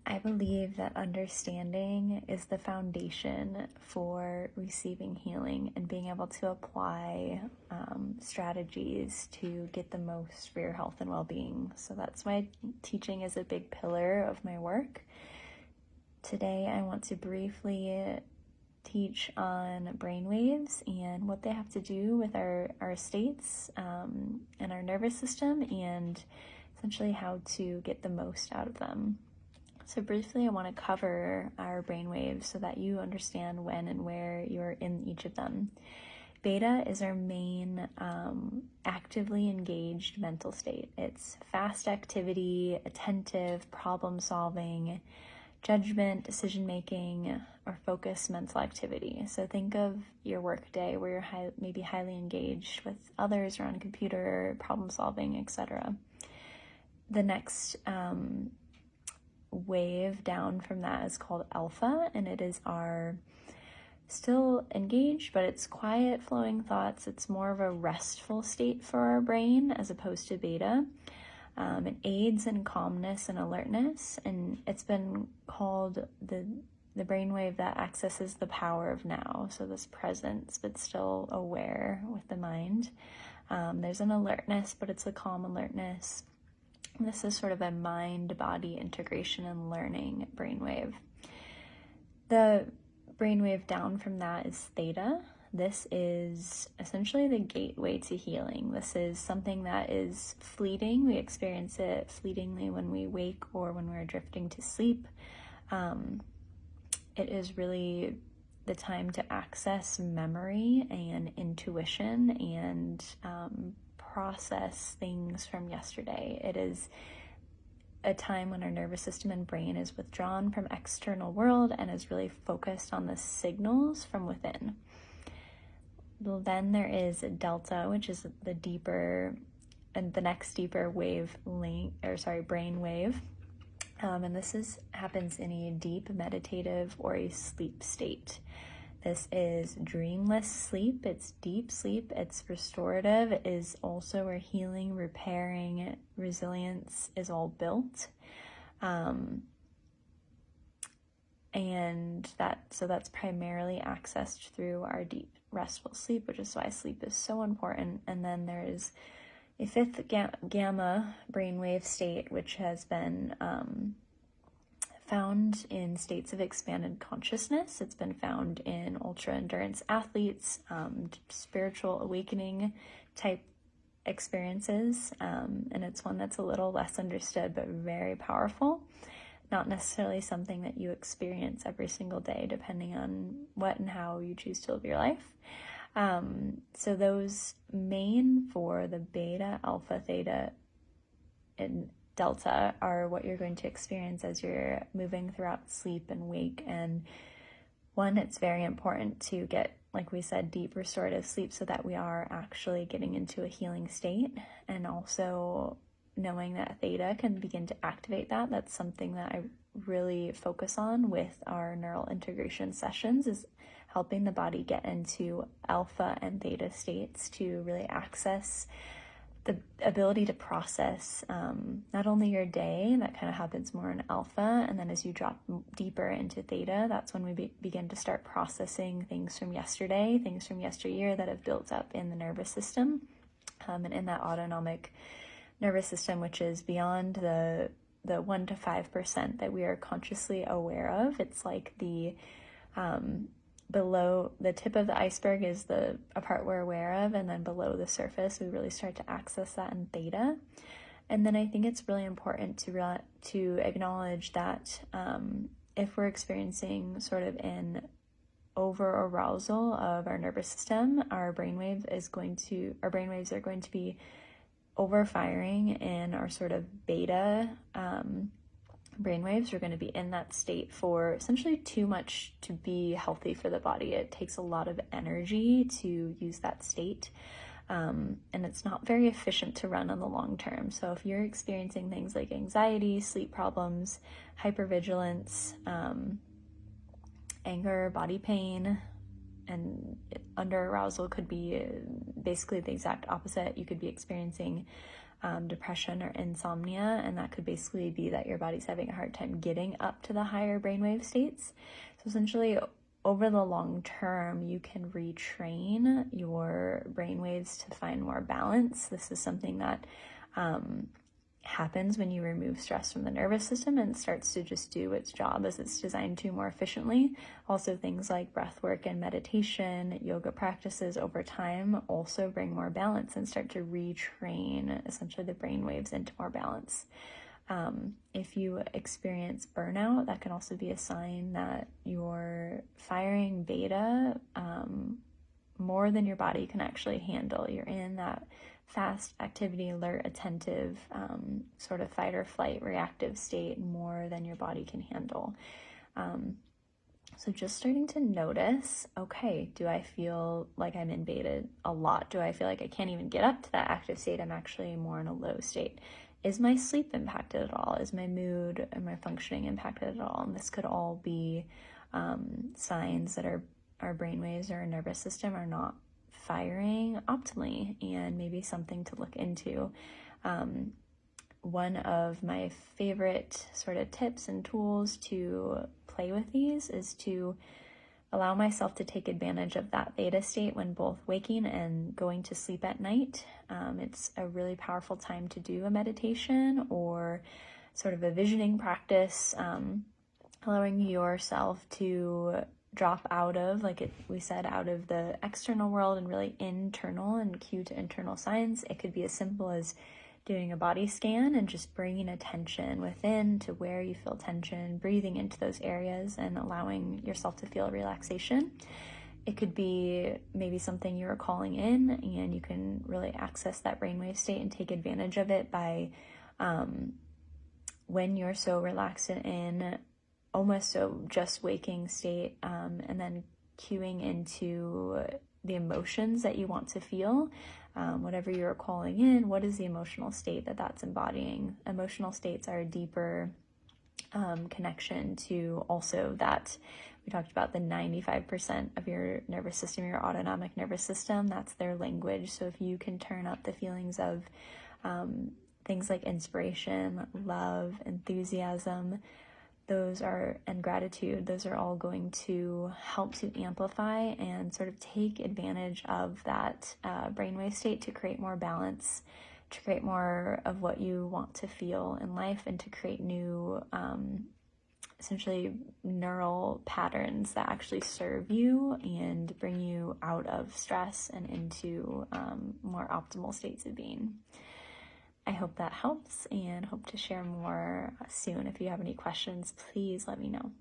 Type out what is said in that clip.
I believe that understanding is the foundation for receiving healing and being able to apply strategies to get the most for your health and well-being. So that's why teaching is a big pillar of my work. Today, I want to briefly teach on brainwaves and what they have to do with our states and our nervous system, and essentially how to get the most out of them. So briefly, I want to cover our brainwaves so that you understand when and where you're in each of them. Beta is our main actively engaged mental state. It's fast activity, attentive, problem solving, judgment, decision-making, or focused mental activity. So think of your work day where you're maybe highly engaged with others or on a computer, problem solving, etc. The next wave down from that is called alpha, and it is our still engaged, but it's quiet flowing thoughts. It's more of a restful state for our brain as opposed to beta. It aids in calmness and alertness, and it's been called the brainwave that accesses the power of now, so this presence but still aware with the mind. There's an alertness, but it's a calm alertness. This is sort of a mind-body integration and learning brainwave. The brainwave down from that is theta. This is essentially the gateway to healing. This is something that is fleeting. We experience it fleetingly when we wake or when we're drifting to sleep. It is really the time to access memory and intuition and process things from yesterday. It is a time when our nervous system and brain is withdrawn from external world and is really focused on the signals from within. Well, then there is delta, which is the deeper and the next deeper brain wave. And this happens in a deep meditative or a sleep state. This is dreamless sleep, it's deep sleep, it's restorative, it is also where healing, repairing, resilience is all built. And that's primarily accessed through our deep restful sleep, which is why sleep is so important. And then there is a fifth gamma brainwave state, which has been found in states of expanded consciousness. It's been found in ultra-endurance athletes, spiritual awakening type experiences, and it's one that's a little less understood but very powerful. Not necessarily something that you experience every single day, depending on what and how you choose to live your life. So those main for the beta, alpha, theta, and delta are what you're going to experience as you're moving throughout sleep and wake. And one, it's very important to get, like we said, deep restorative sleep so that we are actually getting into a healing state, and also knowing that theta can begin to activate that. That's something that I really focus on with our neural integration sessions, is helping the body get into alpha and theta states to really access the ability to process not only your day, that kind of happens more in alpha, and then as you drop deeper into theta, that's when we begin to start processing things from yesterday, things from yesteryear that have built up in the nervous system, and in that autonomic nervous system, which is beyond the 1 to 5% that we are consciously aware of. It's like the below the tip of the iceberg is a part we're aware of, and then below the surface we really start to access that in theta. And then I think it's really important to acknowledge that if we're experiencing sort of an over arousal of our nervous system, our brainwaves are going to be overfiring in our sort of beta brainwaves. We're going to be in that state for essentially too much to be healthy for the body. It takes a lot of energy to use that state, and it's not very efficient to run on the long term. So if you're experiencing things like anxiety, sleep problems, hypervigilance, anger, body pain, and under arousal could be basically the exact opposite. You could be experiencing depression or insomnia, and that could basically be that your body's having a hard time getting up to the higher brainwave states. So essentially, over the long term, you can retrain your brainwaves to find more balance. This is something that happens when you remove stress from the nervous system, and it starts to just do its job as it's designed to more efficiently. Also, things like breath work and meditation, yoga practices over time also bring more balance and start to retrain essentially the brain waves into more balance. If you experience burnout, that can also be a sign that you're firing beta more than your body can actually handle. You're in that fast activity, alert, attentive, sort of fight or flight reactive state more than your body can handle. So just starting to notice, okay, do I feel like I'm in beta a lot? Do I feel like I can't even get up to that active state? I'm actually more in a low state. Is my sleep impacted at all? Is my mood and my functioning impacted at all? And this could all be signs that our brainwaves or our nervous system are not firing optimally, and maybe something to look into. One of my favorite sort of tips and tools to play with these is to allow myself to take advantage of that theta state when both waking and going to sleep at night. It's a really powerful time to do a meditation or sort of a visioning practice, allowing yourself to drop out of, we said, out of the external world and really internal and cue to internal signs. It could be as simple as doing a body scan and just bringing attention within to where you feel tension, breathing into those areas and allowing yourself to feel relaxation. It could be maybe something you're calling in, and you can really access that brainwave state and take advantage of it by when you're so relaxed and in almost so just waking state, and then cueing into the emotions that you want to feel. Whatever you're calling in, what is the emotional state that's embodying? Emotional states are a deeper connection to also that. We talked about the 95% of your nervous system, your autonomic nervous system, that's their language. So if you can turn up the feelings of things like inspiration, love, enthusiasm, and gratitude, those are all going to help to amplify and sort of take advantage of that brainwave state to create more balance, to create more of what you want to feel in life, and to create new, essentially neural patterns that actually serve you and bring you out of stress and into more optimal states of being. I hope that helps and hope to share more soon. If you have any questions, please let me know.